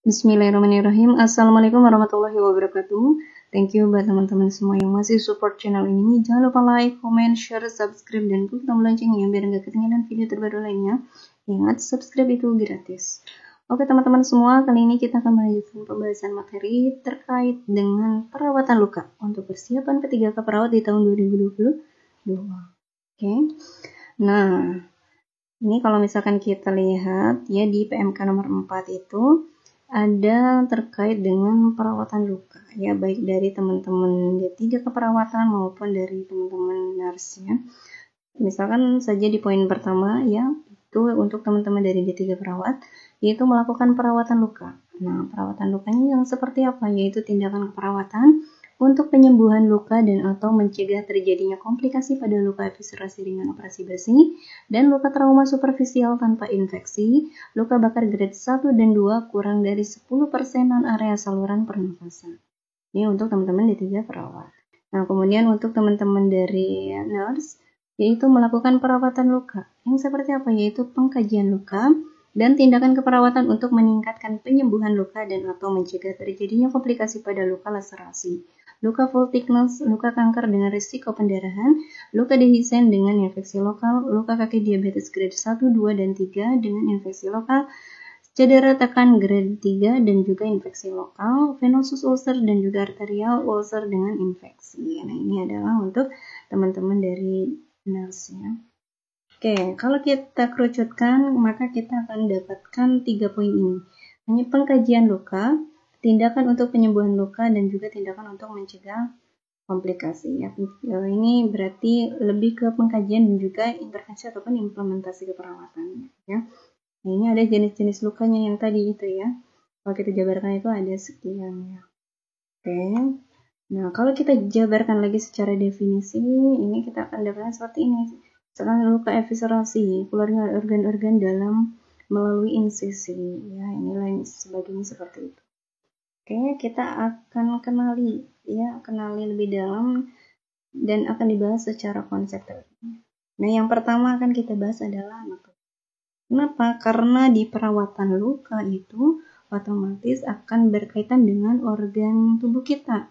Bismillahirrahmanirrahim. Assalamualaikum warahmatullahi wabarakatuh. Thank you buat teman-teman semua yang masih support channel ini. Jangan lupa like, comment, share, subscribe, dan klik tombol loncengnya biar nggak ketinggalan video terbaru lainnya. Ingat, subscribe itu gratis. Oke teman-teman semua, kali ini kita akan melanjutkan pembahasan materi terkait dengan perawatan luka untuk persiapan P3K perawat di tahun 2022. Oke. Nah, ini kalau misalkan kita lihat ya di PMK nomor 4 itu ada terkait dengan perawatan luka ya, baik dari teman-teman D3 keperawatan maupun dari teman-teman nurse ya. Misalkan saja di poin pertama ya, itu untuk teman-teman dari D3 perawat yaitu melakukan perawatan luka. Nah, perawatan lukanya yang seperti apa? Yaitu tindakan keperawatan untuk penyembuhan luka dan atau mencegah terjadinya komplikasi pada luka episurasi ringan operasi bersih dan luka trauma superficial tanpa infeksi, luka bakar grade 1 dan 2 kurang dari 10% non-area saluran pernafasan. Ini untuk teman-teman D3 perawat. Nah, kemudian untuk teman-teman dari nurse, yaitu melakukan perawatan luka. Yang seperti apa? Yaitu pengkajian luka dan tindakan keperawatan untuk meningkatkan penyembuhan luka dan atau mencegah terjadinya komplikasi pada luka laserasi, luka full thickness, luka kanker dengan risiko pendarahan, luka dehiscent dengan infeksi lokal, luka kaki diabetes grade 1, 2, dan 3 dengan infeksi lokal, cedera tekan grade 3 dan juga infeksi lokal, venosus ulcer dan juga arterial ulcer dengan infeksi. Nah, ini adalah untuk teman-teman dari nurse ya. Oke, kalau kita kerucutkan, maka kita akan dapatkan 3 poin ini. Hanya pengkajian luka, tindakan untuk penyembuhan luka, dan juga tindakan untuk mencegah komplikasi. Ya. Ini berarti lebih ke pengkajian dan juga intervensi ataupun implementasi keperawatan. Ya. Nah, ini ada jenis-jenis lukanya yang tadi itu ya. Kalau kita jabarkan itu ada sekian ya. Oke. Nah, kalau kita jabarkan lagi secara definisi, ini kita akan dapatkan seperti ini. Misalkan luka eviscerasi, keluarnya organ-organ dalam melalui insisi. Ya, ini lain sebagainya seperti itu. Oke, kita akan kenali lebih dalam dan akan dibahas secara konsep. Nah, yang pertama akan kita bahas adalah anatomi. Kenapa? Karena di perawatan luka itu otomatis akan berkaitan dengan organ tubuh kita,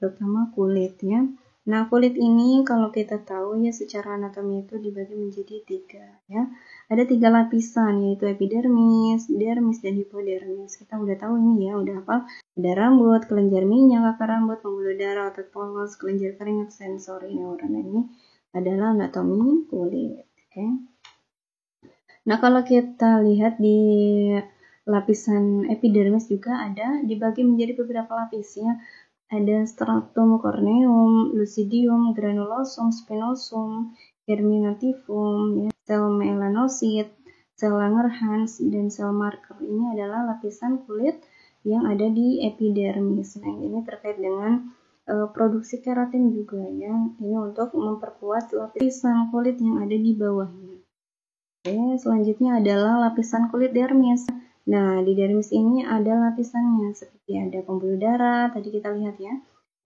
terutama kulit ya. Nah, kulit ini kalau kita tahu ya secara anatomi itu dibagi menjadi 3 ya. Ada 3 lapisan yaitu epidermis, dermis, dan hipodermis. Kita udah tahu ini ya, udah hafal. Ada rambut, kelenjar minyak, akar rambut, pembuluh darah, otot polos, kelenjar keringat, sensori neuron. Nah, ini adalah anatomi kulit. Oke. Nah, kalau kita lihat di lapisan epidermis juga ada dibagi menjadi beberapa lapis ya. Ada stratum corneum, lucidium, granulosum, spinosum, germinativum, ya, sel melanosit, sel Langerhans, dan sel marker. Ini adalah lapisan kulit yang ada di epidermis. Nah, ini terkait dengan produksi keratin juga ya. Ini untuk memperkuat lapisan kulit yang ada di bawahnya. Oke, selanjutnya adalah lapisan kulit dermis. Nah, di dermis ini ada lapisannya, seperti ada pembuluh darah, tadi kita lihat ya.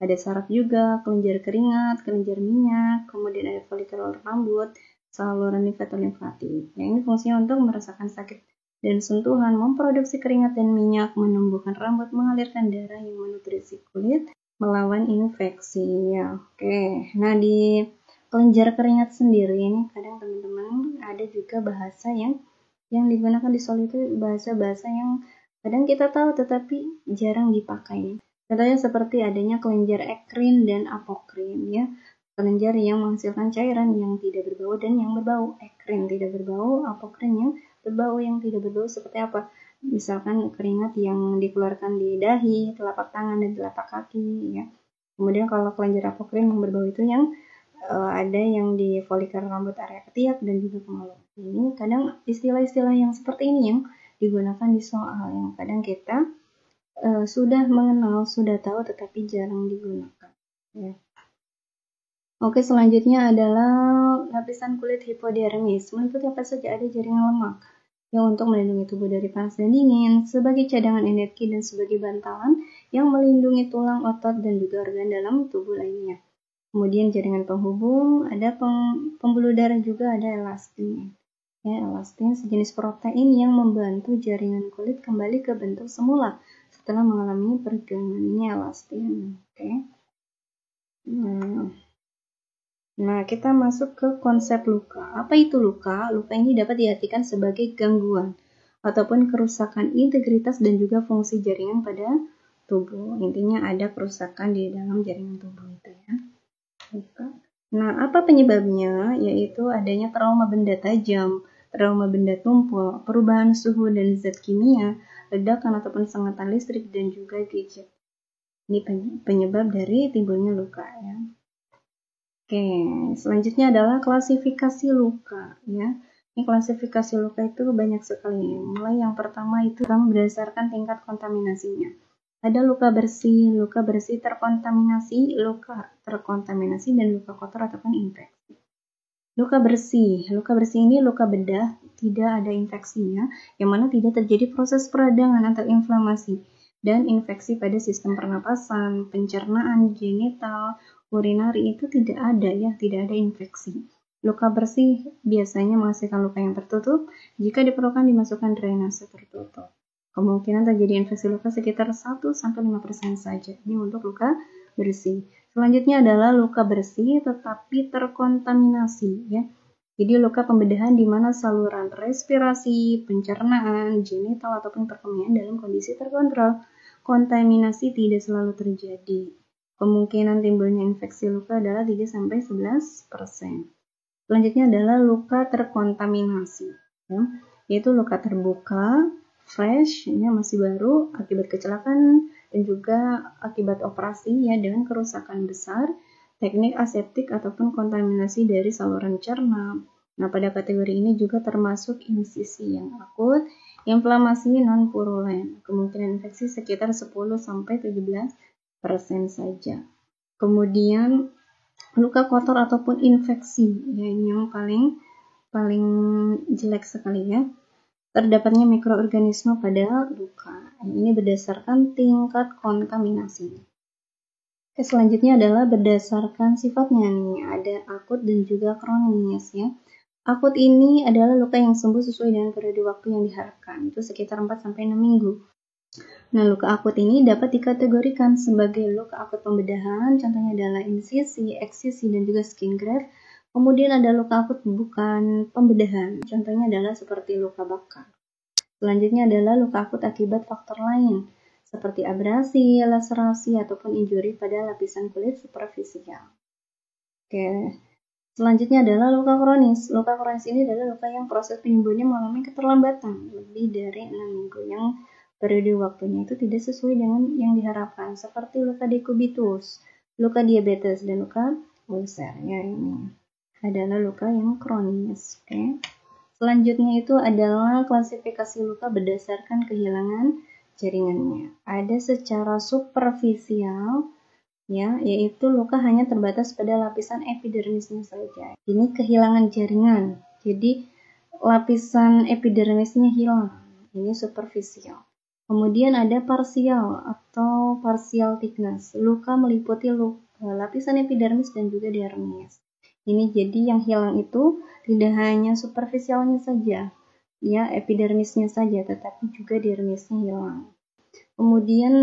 Ada saraf juga, kelenjar keringat, kelenjar minyak, kemudian ada folikel rambut, saluran limfatik. Nah, ini fungsinya untuk merasakan sakit dan sentuhan, memproduksi keringat dan minyak, menumbuhkan rambut, mengalirkan darah yang menutrisi kulit, melawan infeksi. Ya, oke. Nah, di kelenjar keringat sendiri ini kadang teman-teman ada juga bahasa yang digunakan di soal itu bahasa-bahasa yang kadang kita tahu tetapi jarang dipakai. Contohnya seperti adanya kelenjar ekrin dan apokrin ya. Kelenjar yang menghasilkan cairan yang tidak berbau dan yang berbau. Ekrin tidak berbau, apokrin yang berbau yang tidak berbau seperti apa? Misalkan keringat yang dikeluarkan di dahi, telapak tangan dan telapak kaki ya. Kemudian kalau kelenjar apokrin yang berbau itu yang ada yang di folikel rambut area ketiak dan juga kemaluan. Ini kadang istilah-istilah yang seperti ini yang digunakan di soal yang kadang kita sudah mengenal, sudah tahu tetapi jarang digunakan. Ya. Oke, selanjutnya adalah lapisan kulit hipodermis. Meliputi apa saja? Ada jaringan lemak yang untuk melindungi tubuh dari panas dan dingin, sebagai cadangan energi dan sebagai bantalan yang melindungi tulang, otot, dan juga organ dalam tubuh lainnya. Kemudian jaringan penghubung, ada pembuluh darah juga, ada elastin. Ya, elastin sejenis protein yang membantu jaringan kulit kembali ke bentuk semula setelah mengalami peregangan. Ini elastin. Oke. Nah, kita masuk ke konsep luka. Apa itu luka? Luka ini dapat diartikan sebagai gangguan ataupun kerusakan integritas dan juga fungsi jaringan pada tubuh. Intinya ada kerusakan di dalam jaringan tubuh itu ya. Luka. Nah, apa penyebabnya? Yaitu adanya trauma benda tajam, trauma benda tumpul, perubahan suhu dan zat kimia, ledakan ataupun sengatan listrik, dan juga gadget. Ini penyebab dari timbulnya luka ya. Oke, selanjutnya adalah klasifikasi luka ya. Ini klasifikasi luka itu banyak sekali. Mulai yang pertama itu berdasarkan tingkat kontaminasinya. Ada luka bersih terkontaminasi, luka terkontaminasi, dan luka kotor ataupun infeksi. Luka bersih ini luka bedah, tidak ada infeksinya, yang mana tidak terjadi proses peradangan atau inflamasi dan infeksi pada sistem pernapasan, pencernaan, genital, urinari itu tidak ada ya, tidak ada infeksi. Luka bersih biasanya menghasilkan luka yang tertutup, jika diperlukan dimasukkan drainase tertutup. Kemungkinan terjadi infeksi luka sekitar 1-5% saja. Ini untuk luka bersih. Selanjutnya adalah luka bersih tetapi terkontaminasi ya. Jadi luka pembedahan di mana saluran respirasi, pencernaan, genital ataupun perkemian dalam kondisi terkontrol. Kontaminasi tidak selalu terjadi. Kemungkinan timbulnya infeksi luka adalah 3-11%. Selanjutnya adalah luka terkontaminasi, ya, yaitu luka terbuka, fresh, ya, masih baru, akibat kecelakaan dan juga akibat operasi ya dengan kerusakan besar, teknik aseptik ataupun kontaminasi dari saluran cerna. Nah, pada kategori ini juga termasuk insisi yang akut, inflamasi non-purulen, kemungkinan infeksi sekitar 10-17% saja. Kemudian luka kotor ataupun infeksi, ya ini yang paling jelek sekali ya. Terdapatnya mikroorganisme pada luka. Ini berdasarkan tingkat kontaminasi. Oke, selanjutnya adalah berdasarkan sifatnya nih, ada akut dan juga kronis ya. Akut ini adalah luka yang sembuh sesuai dengan periode waktu yang diharapkan, itu sekitar 4-6 minggu. Nah, luka akut ini dapat dikategorikan sebagai luka akut pembedahan, contohnya adalah insisi, eksisi, dan juga skin graft. Kemudian ada luka akut bukan pembedahan, contohnya adalah seperti luka bakar. Selanjutnya adalah luka akut akibat faktor lain, seperti abrasi, laserasi, ataupun injuri pada lapisan kulit superficial. Oke, selanjutnya adalah luka kronis. Luka kronis ini adalah luka yang proses penyembuhannya mengalami keterlambatan lebih dari 6 minggu, yang periode waktunya itu tidak sesuai dengan yang diharapkan, seperti luka dekubitus, luka diabetes, dan luka ulcer. Ya, ini adalah luka yang kronis. Oke. Selanjutnya itu adalah klasifikasi luka berdasarkan kehilangan jaringannya. Ada secara superficial, ya, yaitu luka hanya terbatas pada lapisan epidermisnya saja. Ini kehilangan jaringan, jadi lapisan epidermisnya hilang. Ini superficial. Kemudian ada parsial atau partial thickness. Luka meliputi lapisan epidermis dan juga dermis. Ini jadi yang hilang itu tidak hanya superficialnya saja, ya, epidermisnya saja, tetapi juga dermisnya hilang. Kemudian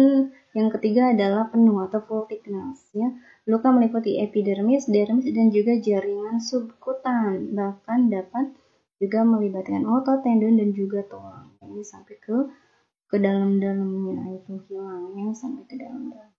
yang ketiga adalah penuh atau full thickness, ya. Luka meliputi epidermis, dermis, dan juga jaringan subkutan, bahkan dapat juga melibatkan otot, tendon, dan juga tulang. Ini sampai ke dalam-dalamnya itu hilang, ya, sampai ke dalam-dalam.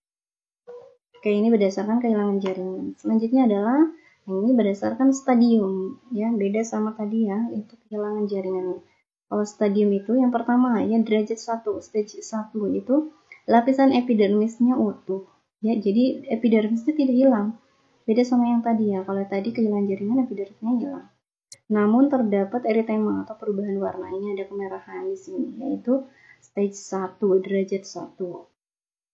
Oke, ini berdasarkan kehilangan jaringan. Selanjutnya adalah ini berdasarkan stadium, ya, beda sama tadi ya, itu kehilangan jaringannya. Kalau stadium itu yang pertama ya derajat 1, stage 1 itu lapisan epidermisnya utuh, ya, jadi epidermisnya tidak hilang. Beda sama yang tadi ya, kalau tadi kehilangan jaringan epidermisnya hilang. Namun terdapat eritema atau perubahan warna, ini ada kemerahan di sini, yaitu stage 1, derajat 1.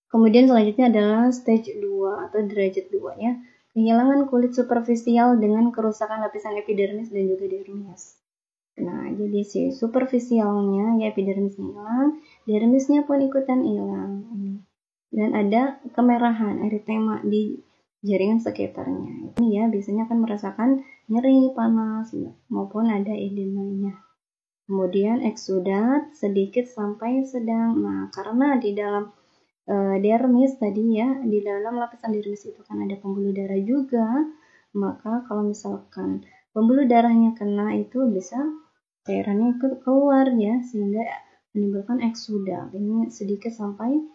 Kemudian selanjutnya adalah stage 2 atau derajat 2 ya. Kehilangan kulit superficial dengan kerusakan lapisan epidermis dan juga dermis. Nah, jadi si superficialnya ya epidermisnya hilang, dermisnya pun ikutan hilang. Dan ada kemerahan, eritema di jaringan sekitarnya. Ini ya biasanya akan merasakan nyeri, panas, maupun ada edemanya. Kemudian eksudat sedikit sampai sedang. Nah, karena di dalam dermis tadi ya, di dalam lapisan dermis itu kan ada pembuluh darah juga, maka kalau misalkan pembuluh darahnya kena itu bisa cairannya ikut keluar ya, sehingga menimbulkan eksudat. Ini sedikit sampai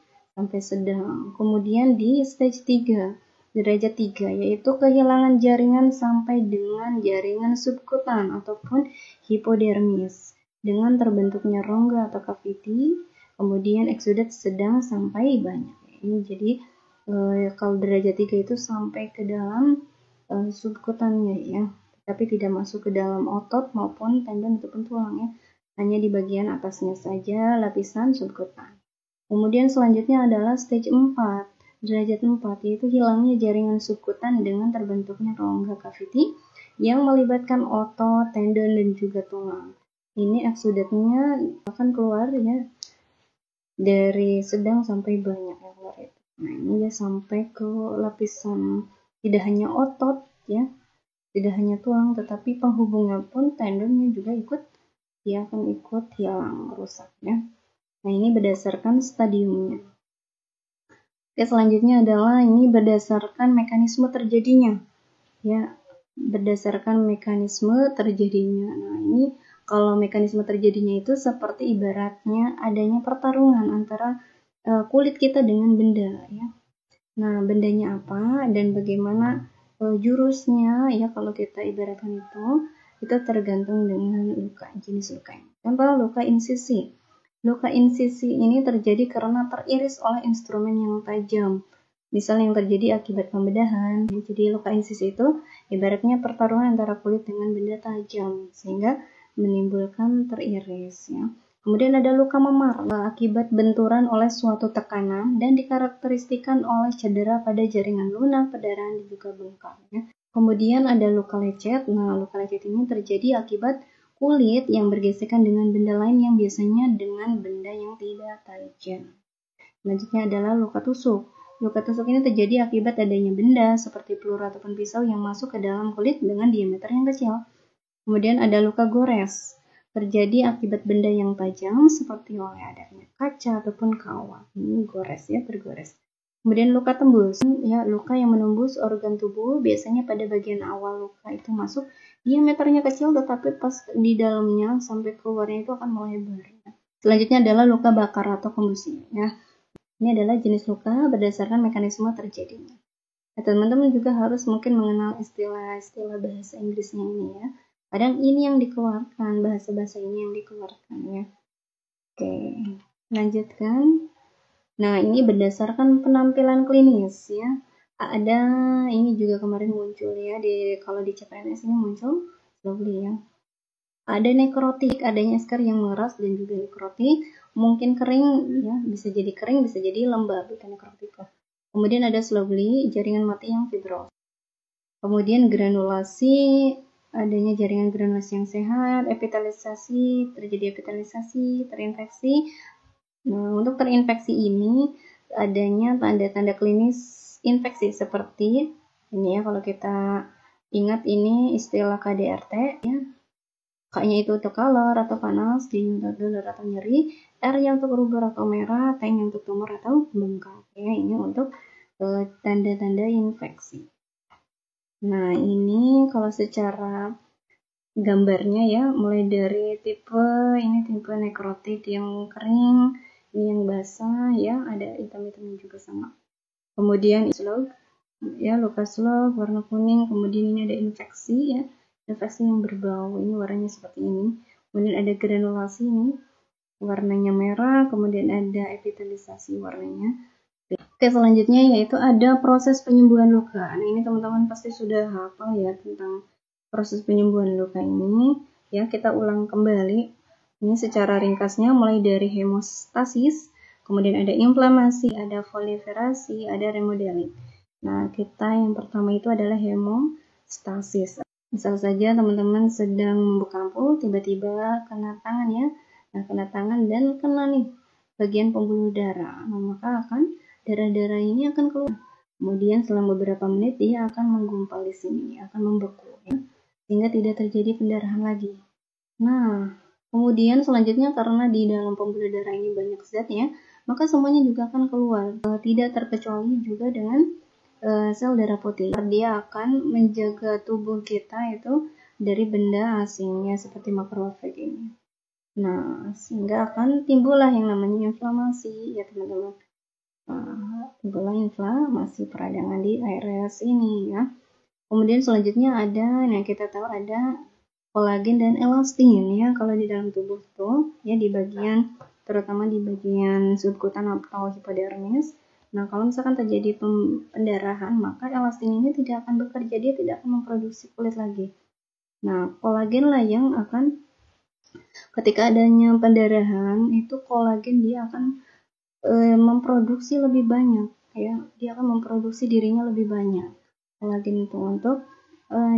sedang. Kemudian di stage 3, derajat 3, yaitu kehilangan jaringan sampai dengan jaringan subkutan ataupun hipodermis dengan terbentuknya rongga atau cavity. Kemudian eksudat sedang sampai banyak. Ini jadi kalau derajat 3 itu sampai ke dalam subkutannya ya, tapi tidak masuk ke dalam otot maupun tendon ataupun tulang ya, hanya di bagian atasnya saja lapisan subkutan. Kemudian selanjutnya adalah stage 4, derajat 4, yaitu hilangnya jaringan subkutan dengan terbentuknya rongga cavity yang melibatkan otot, tendon, dan juga tulang. Ini eksudatnya akan keluar ya, dari sedang sampai banyak ya keluar itu. Nah, ini ya sampai ke lapisan, tidak hanya otot ya, tidak hanya tulang, tetapi penghubungnya pun tendonnya juga akan ikut hilang, rusak ya. Nah, ini berdasarkan stadiumnya. Oke, selanjutnya adalah ini berdasarkan mekanisme terjadinya ya, berdasarkan mekanisme terjadinya. Nah, ini kalau mekanisme terjadinya itu seperti ibaratnya adanya pertarungan antara kulit kita dengan benda ya. Nah, bendanya apa dan bagaimana jurusnya ya, kalau kita ibaratkan itu tergantung dengan luka, jenis lukanya. Contoh luka insisi. Luka insisi ini terjadi karena teriris oleh instrumen yang tajam. Misal yang terjadi akibat pembedahan. Jadi luka insisi itu ibaratnya pertarungan antara kulit dengan benda tajam sehingga menimbulkan teriris ya. Kemudian ada luka memar akibat benturan oleh suatu tekanan dan dikarakteristikan oleh cedera pada jaringan lunak, perdarahan, dan juga bengkak ya. Kemudian ada luka lecet. Nah, luka lecet ini terjadi akibat kulit yang bergesekan dengan benda lain yang biasanya dengan benda yang tidak tajam. Selanjutnya adalah luka tusuk. Luka tusuk ini terjadi akibat adanya benda seperti peluru ataupun pisau yang masuk ke dalam kulit dengan diameter yang kecil. Kemudian ada luka gores. Terjadi akibat benda yang tajam seperti oleh adanya kaca ataupun kawat. Ini gores ya, bergores. Kemudian luka tembus, ya, luka yang menembus organ tubuh, biasanya pada bagian awal luka itu masuk, diameternya kecil tetapi pas di dalamnya sampai keluarnya itu akan melebar. Selanjutnya adalah luka bakar atau kombusi ya. Ini adalah jenis luka berdasarkan mekanisme terjadinya. Nah, teman-teman juga harus mungkin mengenal istilah-istilah bahasa Inggrisnya ini ya. Kadang ini yang dikeluarkan, bahasa-bahasa ini yang dikeluarkan ya. Oke, lanjutkan. Nah, ini berdasarkan penampilan klinis ya. Ada ini juga kemarin muncul ya, kalau di CPNS ini muncul slowly ya. Ada nekrotik, adanya esker yang mengeras dan juga nekrotik, mungkin kering ya, bisa jadi kering, bisa jadi lembab, itu nekrotik. Kemudian ada slowly, jaringan mati yang fibrosis. Kemudian granulasi, adanya jaringan granulasi yang sehat, epitelisasi, terjadi epitelisasi, terinfeksi. Nah, untuk terinfeksi ini adanya tanda-tanda klinis infeksi seperti ini ya, kalau kita ingat ini istilah KDRT ya. K-nya itu untuk kalor atau panas, D-nya untuk dolor atau nyeri, R-nya untuk rubor atau merah, T-nya untuk tumor atau bengkak ya. Ini untuk tanda-tanda infeksi. Nah, ini kalau secara gambarnya ya, mulai dari tipe nekrotik yang kering, ini yang basah ya, ada hitam-hitamnya juga sama. Kemudian slug ya, luka slug warna kuning. Kemudian ini ada infeksi ya, infeksi yang berbau, ini warnanya seperti ini. Kemudian ada granulasi, ini warnanya merah. Kemudian ada epitelisasi, warnanya. Oke, selanjutnya yaitu ada proses penyembuhan luka. Nah, ini teman-teman pasti sudah hafal ya tentang proses penyembuhan luka ini ya. Kita ulang kembali ini secara ringkasnya, mulai dari hemostasis, kemudian ada inflamasi, ada proliferasi, ada remodeling. Nah, kita yang pertama itu adalah hemostasis. Misal saja teman-teman sedang membuka ampul, tiba-tiba kena tangan ya. Nah, kena tangan dan kena nih bagian pembuluh darah. Nah, maka darah-darah ini akan keluar. Kemudian selama beberapa menit dia akan menggumpal di sini, akan membeku ya, sehingga tidak terjadi pendarahan lagi. Nah, Kemudian selanjutnya karena di dalam pembuluh darah ini banyak zatnya, maka semuanya juga akan keluar. Tidak terkecuali juga dengan sel darah putih. Dia akan menjaga tubuh kita itu dari benda asingnya seperti makrofag ini. Nah, sehingga akan timbullah yang namanya inflamasi ya teman-teman. Timbullah inflamasi peradangan di area sini ya. Kemudian selanjutnya ada, nah kita tahu ada kolagen dan elastin ya kalau di dalam tubuh tuh ya di bagian terutama di bagian subkutan atau hipodermis. Nah, kalau misalkan terjadi pendarahan, maka elastin ini tidak akan bekerja, dia tidak akan memproduksi kulit lagi. Nah, kolagen lah yang akan ketika adanya pendarahan itu kolagen dia akan memproduksi lebih banyak ya, dia akan memproduksi dirinya lebih banyak kolagen itu untuk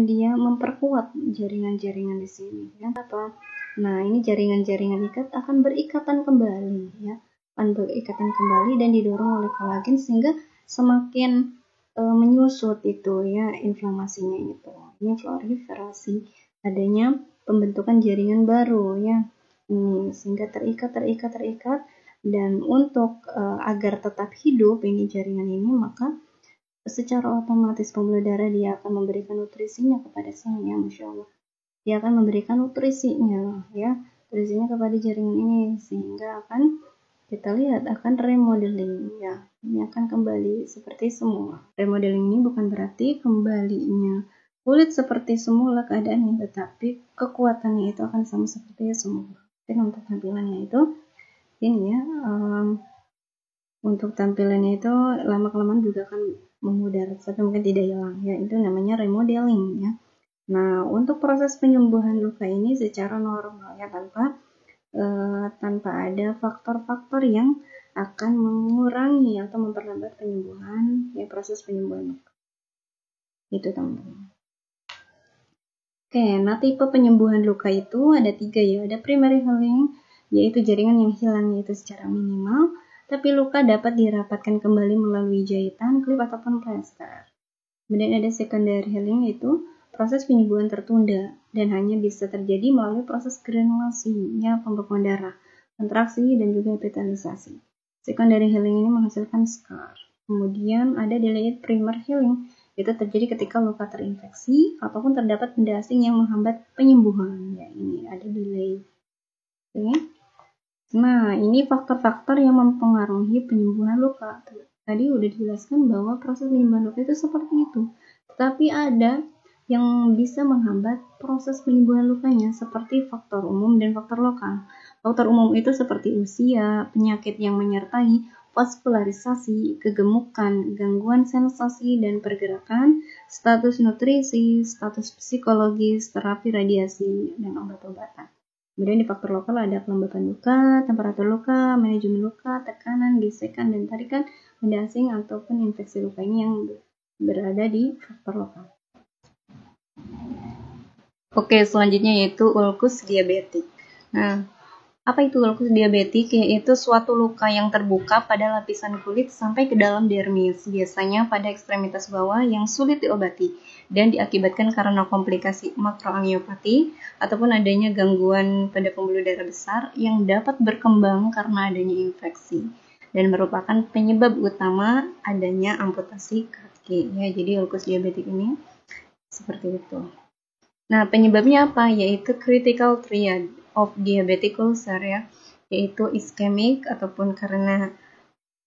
dia memperkuat jaringan-jaringan di sini ya. Apa? Nah, ini jaringan-jaringan ikat akan berikatan kembali ya, akan berikatan kembali dan didorong oleh kolagen sehingga semakin menyusut itu ya inflamasinya itu. Ini proliferasi, adanya pembentukan jaringan baru ya. Ini sehingga terikat dan untuk agar tetap hidup ini jaringan ini, maka secara otomatis pembuluh darah dia akan memberikan nutrisinya kepada sel ya, Masya Allah. Dia akan memberikan nutrisinya ya, nutrisinya kepada jaringan ini sehingga akan kita lihat akan remodeling ya. Ini akan kembali seperti semula. Remodeling ini bukan berarti kembalinya kulit seperti semula keadaannya, tetapi kekuatannya itu akan sama seperti semula. Dan untuk tampilannya itu ini ya, untuk tampilannya itu lama-kelamaan juga akan memudar, tapi mungkin tidak hilang ya, itu namanya remodeling ya. Nah, untuk proses penyembuhan luka ini secara normal ya, tanpa ada faktor-faktor yang akan mengurangi atau memperlambat penyembuhan ya, proses penyembuhan luka itu teman-teman. Oke, nah tipe penyembuhan luka itu ada 3 ya, ada primary healing yaitu jaringan yang hilangnya itu secara minimal, tapi luka dapat dirapatkan kembali melalui jahitan, klip ataupun plester. Kemudian ada secondary healing yaitu proses penyembuhan tertunda dan hanya bisa terjadi melalui proses granulasi, ya, pembekuan darah, kontraksi dan juga epitalisasi. Secondary healing ini menghasilkan scar. Kemudian ada delayed primary healing, itu terjadi ketika luka terinfeksi ataupun terdapat benda asing yang menghambat penyembuhan. Ya, ini ada delay. Oke. Nah, ini faktor-faktor yang mempengaruhi penyembuhan luka. Tadi udah dijelaskan bahwa proses penyembuhan luka itu seperti itu. Tetapi ada yang bisa menghambat proses penyembuhan lukanya seperti faktor umum dan faktor lokal. Faktor umum itu seperti usia, penyakit yang menyertai, vaskularisasi, kegemukan, gangguan sensasi dan pergerakan, status nutrisi, status psikologis, terapi radiasi, dan obat-obatan. Kemudian di faktor lokal ada kelembapan luka, temperatur luka, manajemen luka, tekanan, gesekan, dan tarikan benda asing ataupun infeksi luka ini yang berada di faktor lokal. Oke, selanjutnya yaitu ulkus diabetik. Nah, apa itu ulkus diabetik? Yaitu suatu luka yang terbuka pada lapisan kulit sampai ke dalam dermis, biasanya pada ekstremitas bawah yang sulit diobati dan diakibatkan karena komplikasi makroangiopati ataupun adanya gangguan pada pembuluh darah besar yang dapat berkembang karena adanya infeksi dan merupakan penyebab utama adanya amputasi kaki. Ya, jadi ulkus diabetik ini seperti itu. Nah, penyebabnya apa? Yaitu critical triad of diabetic ulcer ya, yaitu iskemik ataupun karena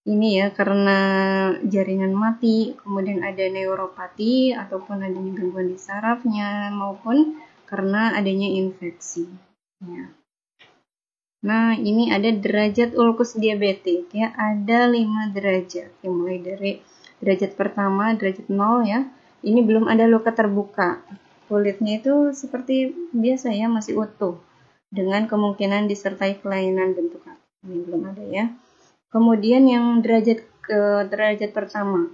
ini ya, karena jaringan mati, kemudian ada neuropati ataupun adanya gangguan di sarafnya maupun karena adanya infeksi ya. Nah, ini ada derajat ulkus diabetik ya, ada 5 derajat yang mulai dari derajat pertama, derajat 0 ya. Ini belum ada luka terbuka. Kulitnya itu seperti biasa ya, masih utuh dengan kemungkinan disertai kelainan bentuk kaki. Ini belum ada ya. Kemudian yang derajat pertama.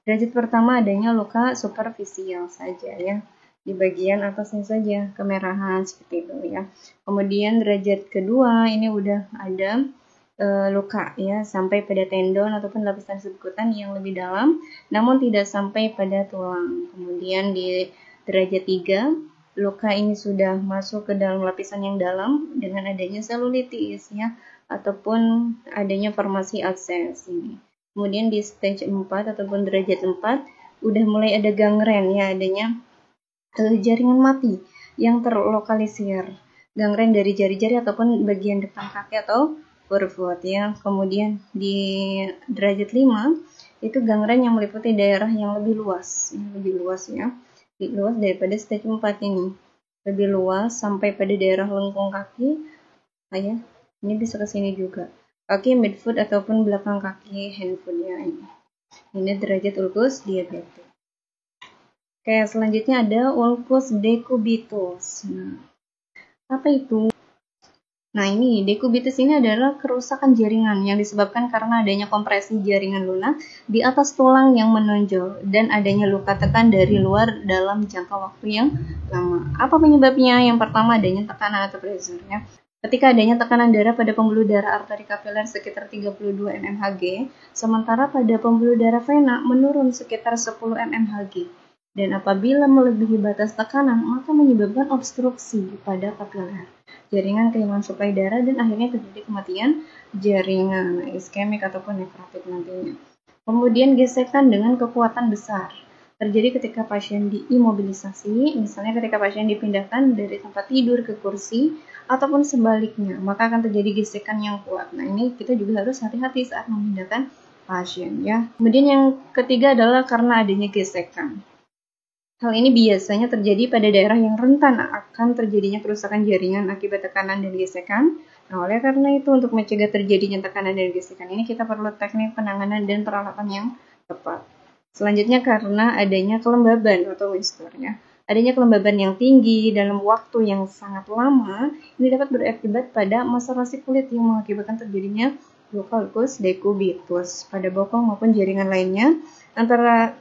Derajat pertama adanya luka superficial saja ya, di bagian atasnya saja, kemerahan seperti itu ya. Kemudian derajat kedua ini udah ada luka ya sampai pada tendon ataupun lapisan subkutan yang lebih dalam namun tidak sampai pada tulang. Kemudian di derajat 3 luka ini sudah masuk ke dalam lapisan yang dalam dengan adanya selulitis ya, ataupun adanya formasi abses ini. Kemudian di stage 4 ataupun derajat 4 udah mulai ada gangren ya, adanya jaringan mati yang terlokalisir, gangren dari jari-jari ataupun bagian depan kaki atau forefoot ya. Kemudian di derajat 5 itu gangren yang meliputi daerah yang lebih luas ya, lebih luas daripada stage 4 ini, lebih luas sampai pada daerah lengkung kaki ya. Ini bisa ke sini juga, kaki midfoot ataupun belakang kaki hindfoot ya. Ini derajat ulkus diabetes. Oke, selanjutnya ada ulkus decubitus. Nah, apa itu? Nah, ini decubitus ini adalah kerusakan jaringan yang disebabkan karena adanya kompresi jaringan lunak di atas tulang yang menonjol dan adanya luka tekan dari luar dalam jangka waktu yang lama. Apa penyebabnya? Yang pertama adanya tekanan atau pressure ya. Ketika adanya tekanan darah pada pembuluh darah arteri kapiler sekitar 32 mmHg, sementara pada pembuluh darah vena menurun sekitar 10 mmHg. Dan apabila melebihi batas tekanan, maka menyebabkan obstruksi pada kapiler. Jaringan kehilangan suplai darah dan akhirnya terjadi kematian jaringan iskemik ataupun nekrotik nantinya. Kemudian gesekan dengan kekuatan besar terjadi ketika pasien diimobilisasi, misalnya ketika pasien dipindahkan dari tempat tidur ke kursi ataupun sebaliknya, maka akan terjadi gesekan yang kuat. Nah, ini kita juga harus hati-hati saat memindahkan pasien ya. Kemudian yang ketiga adalah karena adanya gesekan. Hal ini biasanya terjadi pada daerah yang rentan akan terjadinya kerusakan jaringan akibat tekanan dan gesekan. Nah, oleh karena itu, untuk mencegah terjadinya tekanan dan gesekan ini, kita perlu teknik penanganan dan peralatan yang tepat. Selanjutnya, karena adanya kelembaban atau whispernya. Adanya kelembaban yang tinggi dalam waktu yang sangat lama, ini dapat berakibat pada maserasi kulit yang mengakibatkan terjadinya ulkus decubitus pada bokong maupun jaringan lainnya antara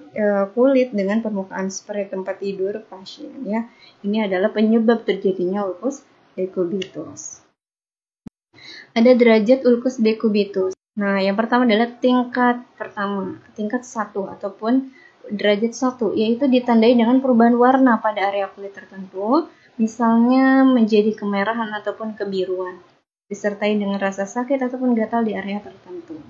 kulit dengan permukaan spray tempat tidur pasien ya. Ini adalah penyebab terjadinya ulkus decubitus. Ada derajat ulkus decubitus. Nah, yang pertama adalah tingkat 1 ataupun derajat 1, yaitu ditandai dengan perubahan warna pada area kulit tertentu, misalnya menjadi kemerahan ataupun kebiruan, disertai dengan rasa sakit ataupun gatal di area tertentu.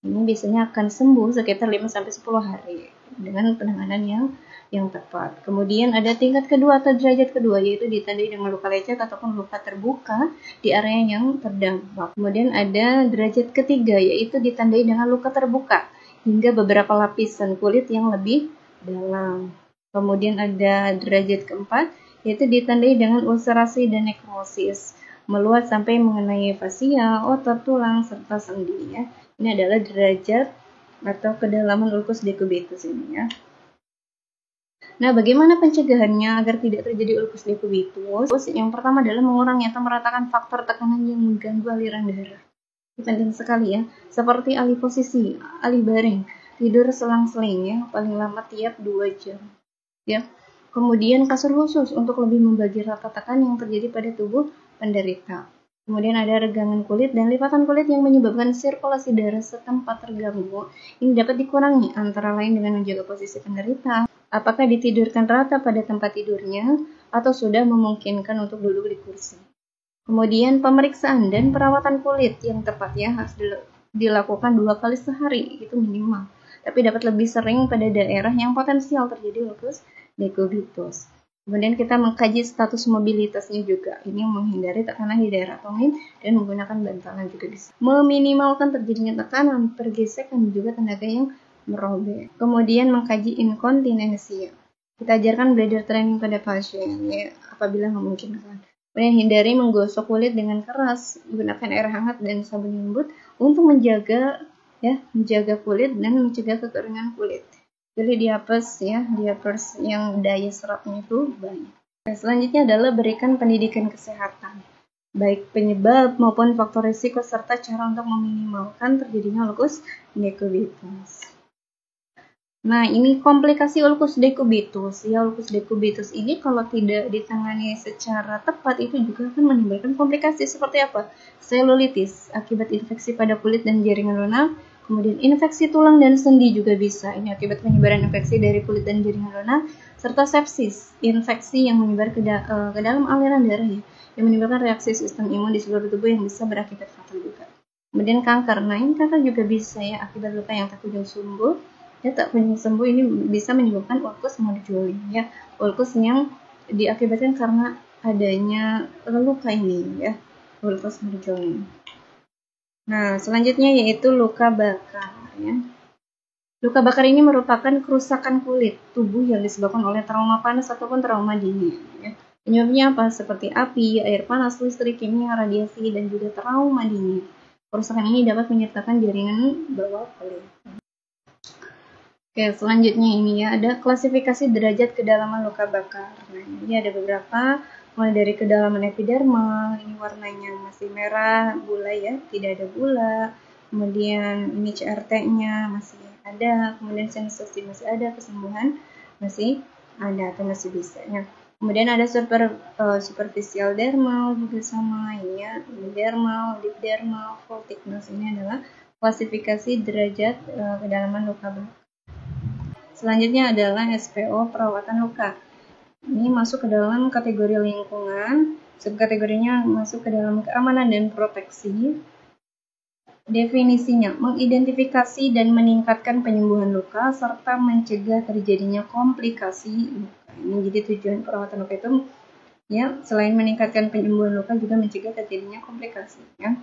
Ini biasanya akan sembuh sekitar 5-10 hari dengan penanganan yang tepat. Kemudian ada tingkat kedua atau derajat kedua, yaitu ditandai dengan luka lecet ataupun luka terbuka di area yang terdampak. Kemudian ada derajat ketiga, yaitu ditandai dengan luka terbuka hingga beberapa lapisan kulit yang lebih dalam. Kemudian ada derajat keempat, yaitu ditandai dengan ulcerasi dan nekrosis, meluas sampai mengenai fasia, otot, tulang, serta sendi ya. Ini adalah derajat atau kedalaman ulkus decubitus ini ya. Nah, bagaimana pencegahannya agar tidak terjadi ulkus decubitus? Yang pertama adalah mengurangi atau meratakan faktor tekanan yang mengganggu aliran darah. Ini penting sekali ya, seperti alih posisi, alih baring, tidur selang-seling ya, paling lama tiap 2 jam. Ya. Kemudian kasur khusus untuk lebih membagi rata tekan yang terjadi pada tubuh penderita. Kemudian ada regangan kulit dan lipatan kulit yang menyebabkan sirkulasi darah setempat terganggu. Ini dapat dikurangi antara lain dengan menjaga posisi penderita, apakah ditidurkan rata pada tempat tidurnya atau sudah memungkinkan untuk duduk di kursi. Kemudian pemeriksaan dan perawatan kulit yang tepat ya harus dilakukan 2 kali sehari, itu minimal. Tapi dapat lebih sering pada daerah yang potensial terjadi ulkus decubitus. Kemudian kita mengkaji status mobilitasnya juga. Ini menghindari tekanan di daerah tonggin dan menggunakan bantalan juga bisa. Meminimalkan terjadinya tekanan, pergesekan juga tenaga yang merobek. Kemudian mengkaji inkontinensia. Kita ajarkan bladder training pada pasien ya, apabila memungkinkan. Kemudian hindari menggosok kulit dengan keras. Gunakan air hangat dan sabun lembut untuk menjaga kulit dan mencegah kekeringan kulit. Pilih diapers yang daya serapnya itu banyak. Selanjutnya adalah berikan pendidikan kesehatan, baik penyebab maupun faktor risiko serta cara untuk meminimalkan terjadinya ulkus decubitus. Nah, ini komplikasi ulkus decubitus. Ya, ulkus decubitus ini kalau tidak ditangani secara tepat itu juga akan menimbulkan komplikasi seperti apa? Selulitis akibat infeksi pada kulit dan jaringan lunak. Kemudian infeksi tulang dan sendi juga bisa. Ini akibat penyebaran infeksi dari kulit dan jaringan lunak. serta sepsis, infeksi yang menyebar ke dalam aliran darah ya, yang menimbulkan reaksi sistem imun di seluruh tubuh yang bisa berakibat fatal juga. Kemudian kanker, nah ini kanker juga bisa ya akibat luka yang tak kunjung sembuh. Ya, tak kunjung sembuh ini bisa menyebabkan ulkus morjoli ya, ulkus yang diakibatkan karena adanya luka ini ya, ulkus morjoli. Nah, selanjutnya yaitu luka bakar ya. Luka bakar ini merupakan kerusakan kulit tubuh yang disebabkan oleh trauma panas ataupun trauma dingin ya. Penyebabnya apa? Seperti api, air panas, listrik, kimia, radiasi, dan juga trauma dingin. Kerusakan ini dapat menyertakan jaringan bawah kulit. Oke, selanjutnya ini ya, ada klasifikasi derajat kedalaman luka bakar. Nah, ini ada beberapa, mulai dari kedalaman epidermal, ini warnanya masih merah, gula ya, tidak ada gula. Kemudian ini CRT-nya masih ada, kemudian sensasi masih ada, kesembuhan masih ada atau masih bisa ya. Kemudian ada superficial dermal juga sama ya, dermal, deep dermal, thickness. Ini adalah klasifikasi derajat kedalaman luka bakar. Selanjutnya adalah SPO perawatan luka. Ini masuk ke dalam kategori lingkungan, subkategorinya masuk ke dalam keamanan dan proteksi. Definisinya, mengidentifikasi dan meningkatkan penyembuhan luka serta mencegah terjadinya komplikasi luka. Ini jadi tujuan perawatan luka itu ya, selain meningkatkan penyembuhan luka juga mencegah terjadinya komplikasi ya.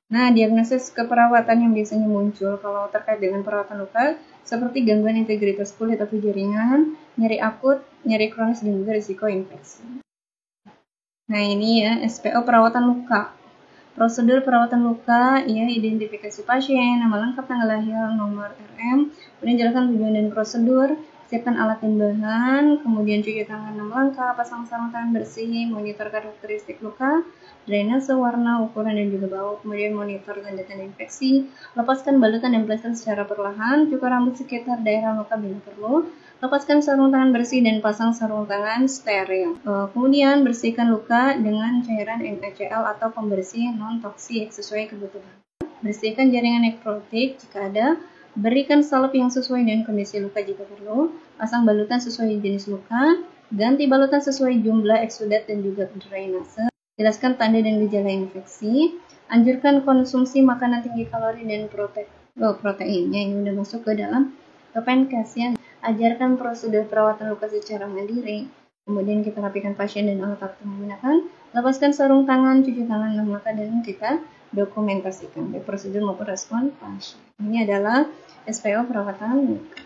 Nah, diagnosis keperawatan yang biasanya muncul kalau terkait dengan perawatan luka seperti gangguan integritas kulit atau jaringan, nyeri akut, nyeri kronis, dan juga risiko infeksi. Nah, ini ya SPO perawatan luka. Prosedur perawatan luka, ya identifikasi pasien, nama lengkap, tanggal lahir, nomor RM, kemudian jelaskan tujuan dan prosedur, siapkan alat dan bahan, kemudian cuci tangan nama lengkap, pasang sarung tangan bersih, monitor karakteristik luka, drainase, warna, ukuran, dan juga bau, kemudian monitor tanda-tanda infeksi, lepaskan balutan dan plester secara perlahan, cukur rambut sekitar daerah luka bila perlu, lepaskan sarung tangan bersih dan pasang sarung tangan steril. Kemudian bersihkan luka dengan cairan NaCl atau pembersih non-toksik sesuai kebutuhan. Bersihkan jaringan nekrotik jika ada, berikan salep yang sesuai dengan kondisi luka jika perlu, pasang balutan sesuai jenis luka, ganti balutan sesuai jumlah eksudat dan juga drainase, jelaskan tanda dan gejala infeksi, anjurkan konsumsi makanan tinggi kalori dan proteinnya yang sudah masuk ke dalam Kemenkes ya. Ajarkan prosedur perawatan luka secara mandiri, kemudian kita rapikan pasien dan alat-alat yang menggunakan, lepaskan sarung tangan, cuci tangan maka dan kita dokumentasikan baik prosedur maupun respon pasien. Ini adalah SPO perawatan luka.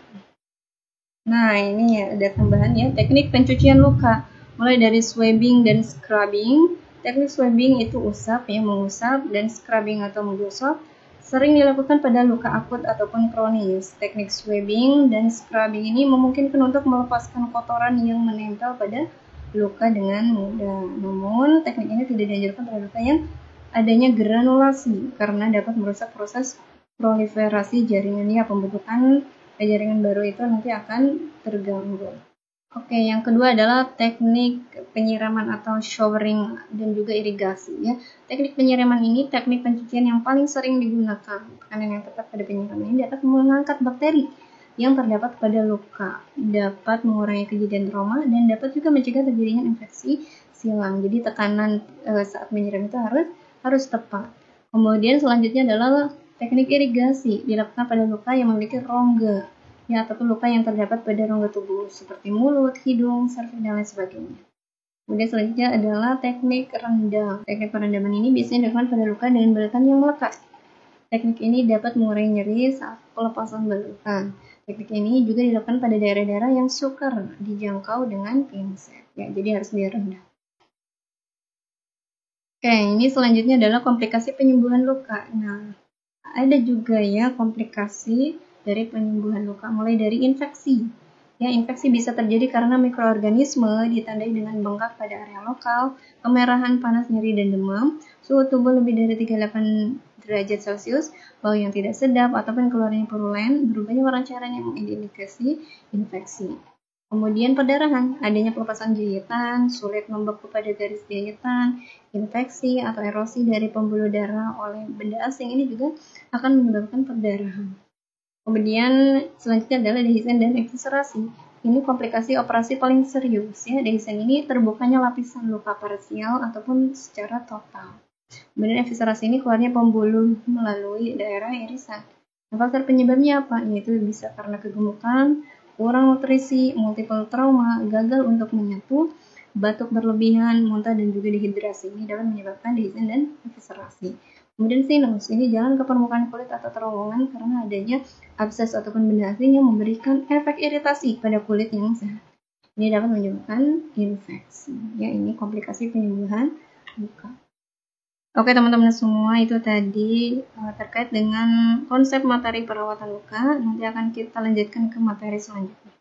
Nah, ini ya ada tambahan ya, teknik pencucian luka mulai dari swabbing dan scrubbing. Teknik swabbing itu usap ya, mengusap, dan scrubbing atau menggosok sering dilakukan pada luka akut ataupun kronis. Teknik swabbing dan scrubbing ini memungkinkan untuk melepaskan kotoran yang menempel pada luka dengan mudah. Namun, teknik ini tidak dianjurkan pada luka yang adanya granulasi karena dapat merusak proses proliferasi jaringan ya, pembentukan jaringan baru itu nanti akan terganggu. Oke, yang kedua adalah teknik penyiraman atau showering dan juga irigasi ya. Teknik penyiraman ini teknik pencucian yang paling sering digunakan. Tekanan yang tepat pada penyiraman ini dapat mengangkat bakteri yang terdapat pada luka, dapat mengurangi kejadian trauma, dan dapat juga mencegah terjadinya infeksi silang. Jadi tekanan saat menyiram itu harus tepat. Kemudian selanjutnya adalah teknik irigasi, dilakukan pada luka yang memiliki rongga ya, ataupun luka yang terdapat pada rongga tubuh seperti mulut, hidung, serviks, dan lain sebagainya. Kemudian selanjutnya adalah teknik rendam. Teknik perendaman ini biasanya dilakukan pada luka dengan balutan yang melekat. Teknik ini dapat mengurangi nyeri saat pelepasan balutan. Teknik ini juga dilakukan pada daerah-daerah yang sukar dijangkau dengan pinset. Ya, jadi harus direndam. Oke, ini selanjutnya adalah komplikasi penyembuhan luka. Nah, ada juga ya komplikasi dari penyembuhan luka, mulai dari infeksi. Ya, infeksi bisa terjadi karena mikroorganisme ditandai dengan bengkak pada area lokal, kemerahan, panas, nyeri, dan demam, suhu tubuh lebih dari 38 derajat Celcius, bau yang tidak sedap, ataupun keluarnya purulen, berubahnya warna cairan yang mengindikasi infeksi. Kemudian perdarahan, adanya pelepasan jahitan, sulit membeku pada garis jahitan, infeksi atau erosi dari pembuluh darah oleh benda asing ini juga akan menyebabkan perdarahan. Kemudian selanjutnya adalah dehidrasi dan ekseserasi. Ini komplikasi operasi paling serius ya. Dehiscence ini terbukanya lapisan luka parsial ataupun secara total. Kemudian eviscerasi ini keluarnya pembuluh melalui daerah irisan. Faktor penyebabnya apa? Yaitu bisa karena kegemukan, kurang nutrisi, multiple trauma, gagal untuk menyatu, batuk berlebihan, muntah, dan juga dehidrasi. Ini dapat menyebabkan dehiscence dan eviscerasi. Kemudian sinus, ini jalan ke permukaan kulit atau terowongan karena adanya abses ataupun benda asing yang memberikan efek iritasi pada kulit yang sehat. Ini dapat menyebabkan infeksi. Ya, ini komplikasi penyembuhan luka. Oke teman-teman semua, itu tadi terkait dengan konsep materi perawatan luka. Nanti akan kita lanjutkan ke materi selanjutnya.